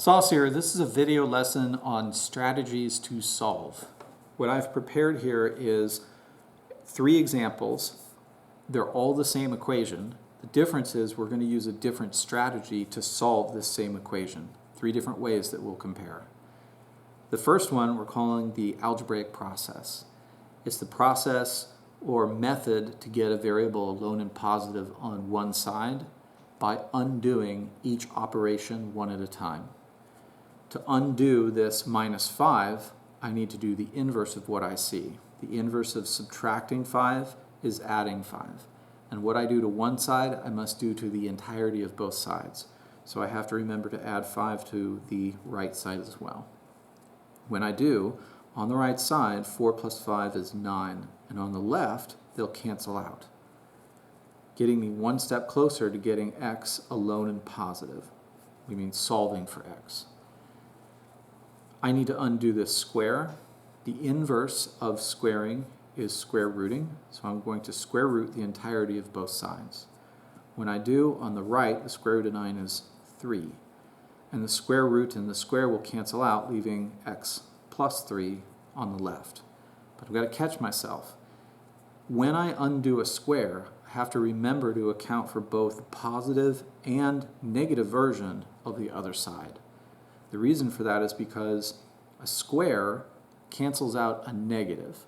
VLSos here. This is a video lesson on strategies to solve. What I've prepared here is 3 examples. They're all the same equation. The difference is we're going to use a different strategy to solve this same equation. 3 different ways that we'll compare. The first one we're calling the algebraic process. It's the process or method to get a variable alone and positive on one side by undoing each operation one at a time. To undo this minus 5, I need to do the inverse of what I see. The inverse of subtracting 5 is adding 5. And what I do to one side, I must do to the entirety of both sides. So I have to remember to add 5 to the right side as well. When I do, on the right side, 4 plus 5 is 9. And on the left, they'll cancel out, getting me one step closer to getting x alone and positive. We mean solving for x. I need to undo this square. The inverse of squaring is square rooting, so I'm going to square root the entirety of both sides. When I do, on the right, the square root of 9 is 3. And the square root and the square will cancel out, leaving x plus 3 on the left. But I've got to catch myself. When I undo a square, I have to remember to account for both the positive and negative version of the other side. The reason for that is because a square cancels out a negative.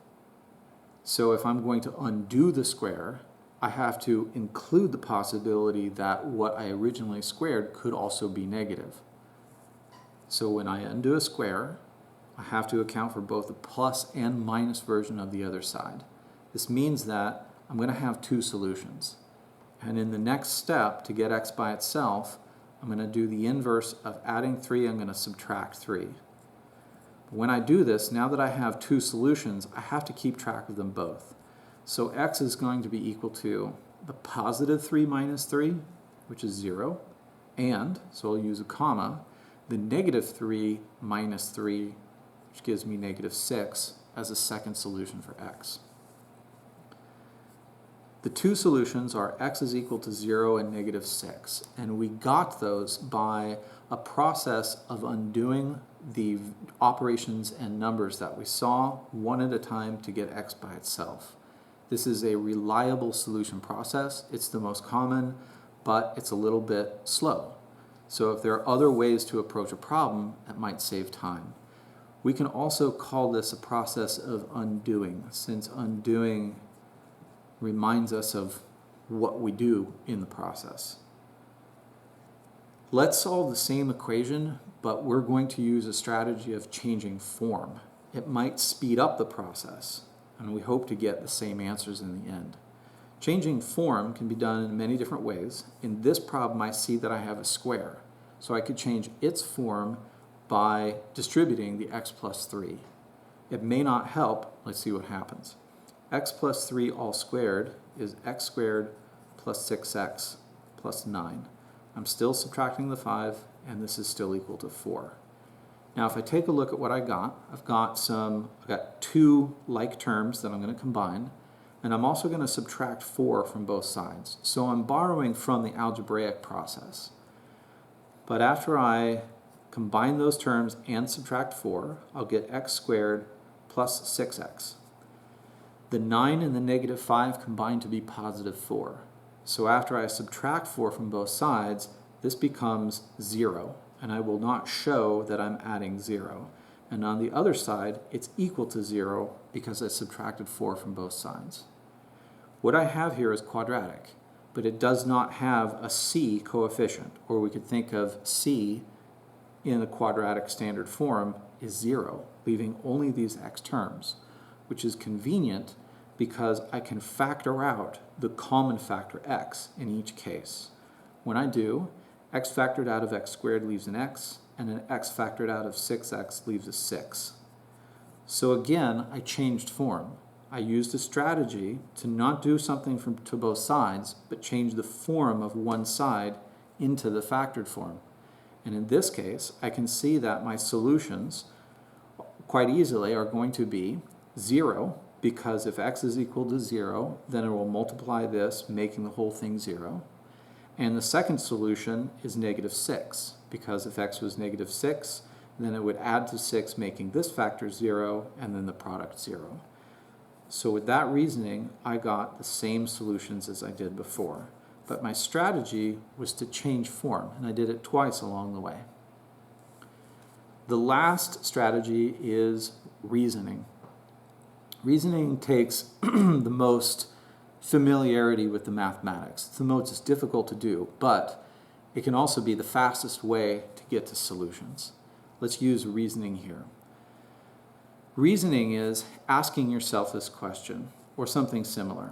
So if I'm going to undo the square, I have to include the possibility that what I originally squared could also be negative. So when I undo a square, I have to account for both the plus and minus version of the other side. This means that I'm going to have 2 solutions. And in the next step, to get x by itself, I'm going to do the inverse of adding 3, I'm going to subtract 3. But when I do this, now that I have 2 solutions, I have to keep track of them both. So x is going to be equal to the positive 3 minus 3, which is 0, and, so I'll use a comma, the negative 3 minus 3, which gives me negative 6, as a second solution for x. The 2 solutions are x is equal to 0 and negative 6, and we got those by a process of undoing the operations and numbers that we saw one at a time to get x by itself. This is a reliable solution process. It's the most common, but it's a little bit slow. So if there are other ways to approach a problem, that might save time. We can also call this a process of undoing, since undoing reminds us of what we do in the process. Let's solve the same equation, but we're going to use a strategy of changing form. It might speed up the process, and we hope to get the same answers in the end. Changing form can be done in many different ways. In this problem, I see that I have a square, so I could change its form by distributing the x plus 3. It may not help. Let's see what happens. X plus 3 all squared is x squared plus 6x plus 9. I'm still subtracting the 5, and this is still equal to 4. Now if I take a look at what I got, I've got 2 like terms that I'm going to combine, and I'm also going to subtract 4 from both sides. So I'm borrowing from the algebraic process. But after I combine those terms and subtract 4, I'll get x squared plus 6x. The 9 and the negative 5 combine to be positive 4. So after I subtract 4 from both sides, this becomes 0, and I will not show that I'm adding 0. And on the other side, it's equal to 0 because I subtracted 4 from both sides. What I have here is quadratic, but it does not have a c coefficient, or we could think of c in the quadratic standard form is 0, leaving only these x terms, which is convenient because I can factor out the common factor x in each case. When I do, x factored out of x squared leaves an x, and an x factored out of 6x leaves a 6. So again, I changed form. I used a strategy to not do something to both sides, but change the form of one side into the factored form. And in this case, I can see that my solutions quite easily are going to be 0, because if x is equal to 0, then it will multiply this, making the whole thing 0. And the second solution is negative 6, because if x was negative 6, then it would add to 6, making this factor 0, and then the product 0. So with that reasoning, I got the same solutions as I did before. But my strategy was to change form, and I did it twice along the way. The last strategy is reasoning. Reasoning takes the most familiarity with the mathematics. It's the most difficult to do, but it can also be the fastest way to get to solutions. Let's use reasoning here. Reasoning is asking yourself this question, or something similar.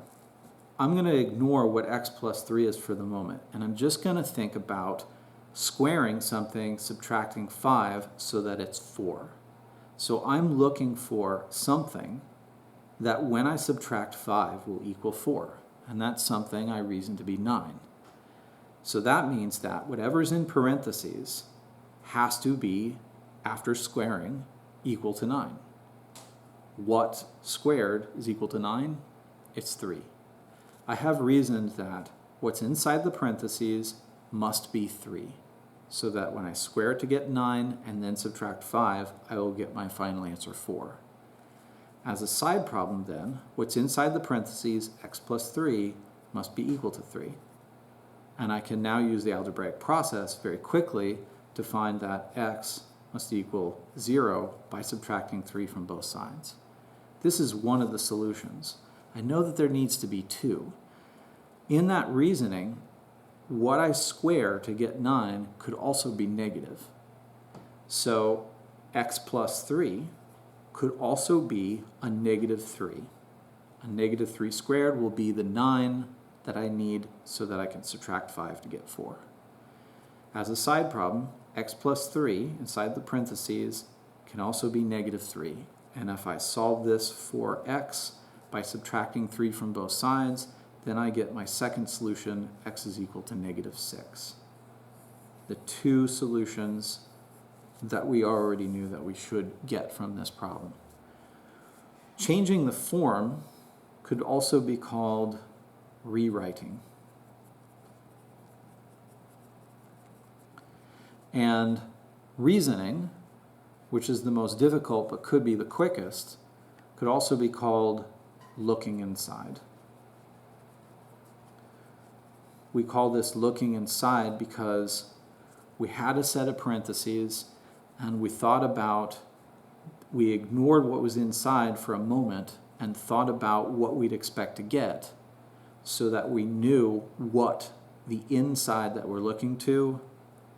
I'm going to ignore what x plus 3 is for the moment, and I'm just going to think about squaring something, subtracting 5, so that it's 4. So I'm looking for something that when I subtract 5 will equal 4, and that's something I reason to be 9. So that means that whatever's in parentheses has to be, after squaring, equal to 9. What squared is equal to 9? It's 3. I have reasoned that what's inside the parentheses must be 3, so that when I square to get 9 and then subtract 5, I will get my final answer 4. As a side problem then, what's inside the parentheses, x plus 3, must be equal to 3. And I can now use the algebraic process very quickly to find that x must equal 0 by subtracting 3 from both sides. This is one of the solutions. I know that there needs to be 2. In that reasoning, what I square to get 9 could also be negative. So x plus 3 could also be a negative 3. A negative 3 squared will be the 9 that I need so that I can subtract 5 to get 4. As a side problem, x plus 3 inside the parentheses can also be negative 3. And if I solve this for x by subtracting 3 from both sides, then I get my second solution, x is equal to negative 6. The two solutions that we already knew that we should get from this problem. Changing the form could also be called rewriting. And reasoning, which is the most difficult but could be the quickest, could also be called looking inside. We call this looking inside because we had a set of parentheses and we ignored what was inside for a moment and thought about what we'd expect to get so that we knew what the inside that we're looking to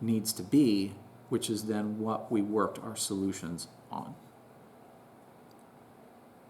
needs to be, which is then what we worked our solutions on.